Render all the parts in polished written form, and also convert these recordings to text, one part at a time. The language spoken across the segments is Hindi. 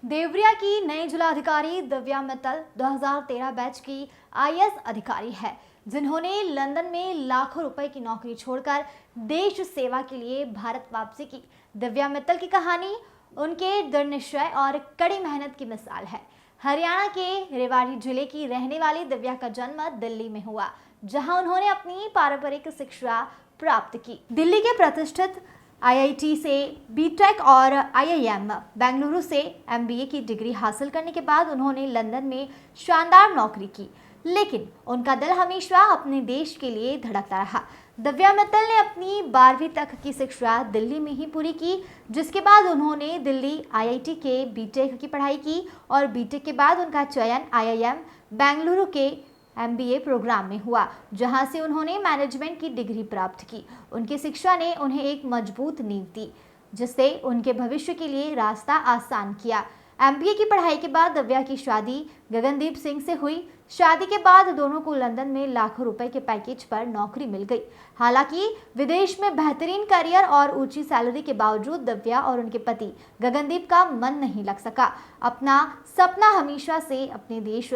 देवरिया की नई जिलाधिकारी दिव्या मित्तल 2013 बैच की आईएएस अधिकारी है, जिन्होंने लंदन में लाखों रुपए की नौकरी छोड़कर देश सेवा के लिए भारत वापसी की। दिव्या मित्तल की कहानी उनके दृढ़ निश्चय और कड़ी मेहनत की मिसाल है। हरियाणा के रेवाड़ी जिले की रहने वाली दिव्या का जन्म दिल्ली में हुआ, जहां उन्होंने अपनी पारंपरिक शिक्षा प्राप्त की। दिल्ली के प्रतिष्ठित आईआईटी से बीटेक और आईआईएम बेंगलुरु से एमबीए की डिग्री हासिल करने के बाद उन्होंने लंदन में शानदार नौकरी की, लेकिन उनका दिल हमेशा अपने देश के लिए धड़कता रहा। दिव्या मित्तल ने अपनी 12वीं तक की शिक्षा दिल्ली में ही पूरी की, जिसके बाद उन्होंने दिल्ली आईआईटी के बीटेक की पढ़ाई की और बीटेक के बाद उनका चयन आईआईएम बेंगलुरु के एमबीए प्रोग्राम में हुआ, जहां से उन्होंने मैनेजमेंट की डिग्री प्राप्त की। उनकी शिक्षा ने उन्हें एक मजबूत नींव दी, जिससे उनके भविष्य के लिए रास्ता आसान किया। एमबीए की पढ़ाई के बाद दिव्या की शादी गगनदीप सिंह से हुई। शादी के बाद दोनों को लंदन में लाखों रुपए के पैकेज पर नौकरी मिल गई। हालांकि विदेश में बेहतरीन करियर और ऊंची सैलरी के बावजूद दिव्या और उनके पति गगनदीप का मन नहीं लग सका। अपना सपना हमेशा से अपने देश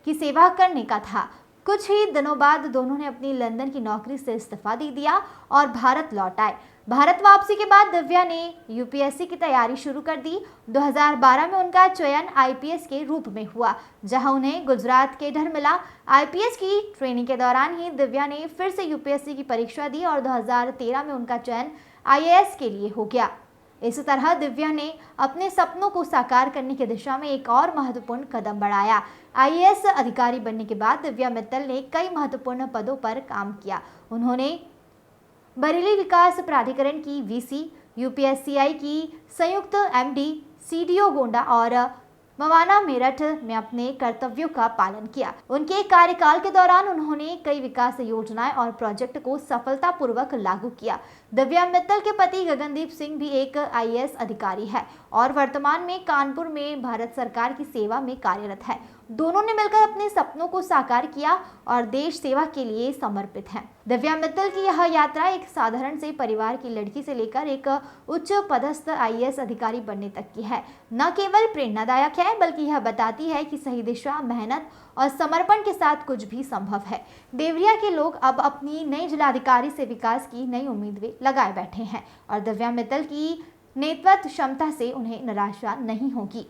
की सेवा करने का था। कुछ ही दिनों बाद दोनों ने अपनी लंदन की नौकरी से इस्तीफा दे दिया और भारत लौट आए। भारत वापसी के बाद दिव्या ने यूपीएससी की तैयारी शुरू कर दी। 2012 में उनका चयन आईपीएस के रूप में हुआ, जहां उन्हें गुजरात केडर मिला। आईपीएस की ट्रेनिंग के दौरान ही दिव्या ने फिर से यूपीएससी की परीक्षा दी और 2013 में उनका चयन आईएएस के लिए हो गया। इस तरह दिव्या ने अपने सपनों को साकार करने की दिशा में एक और महत्वपूर्ण कदम बढ़ाया। आईएएस अधिकारी बनने के बाद दिव्या मित्तल ने कई महत्वपूर्ण पदों पर काम किया। उन्होंने बरेली विकास प्राधिकरण की वीसी, यूपीएससीआई की संयुक्त एमडी, सीडीओ गोंडा और मवाना मेरठ में अपने कर्तव्यों का पालन किया। उनके कार्यकाल के दौरान उन्होंने कई विकास योजनाएं और प्रोजेक्ट को सफलतापूर्वक लागू किया। दिव्या मित्तल के पति गगनदीप सिंह भी एक आईएएस अधिकारी है और वर्तमान में कानपुर में भारत सरकार की सेवा में कार्यरत है। दोनों ने मिलकर अपने सपनों को साकार किया और देश सेवा के लिए समर्पित हैं। दिव्या मित्तल की यह यात्रा एक साधारण से परिवार की लड़की से लेकर एक उच्च पदस्थ आईएएस अधिकारी बनने तक की है। न केवल प्रेरणादायक है, बल्कि यह बताती है कि सही दिशा, मेहनत और समर्पण के साथ कुछ भी संभव है। देवरिया के लोग अब अपनी नई जिलाधिकारी से विकास की नई उम्मीदें लगाए बैठे हैं और दिव्या मित्तल की नेतृत्व क्षमता से उन्हें निराशा नहीं होगी।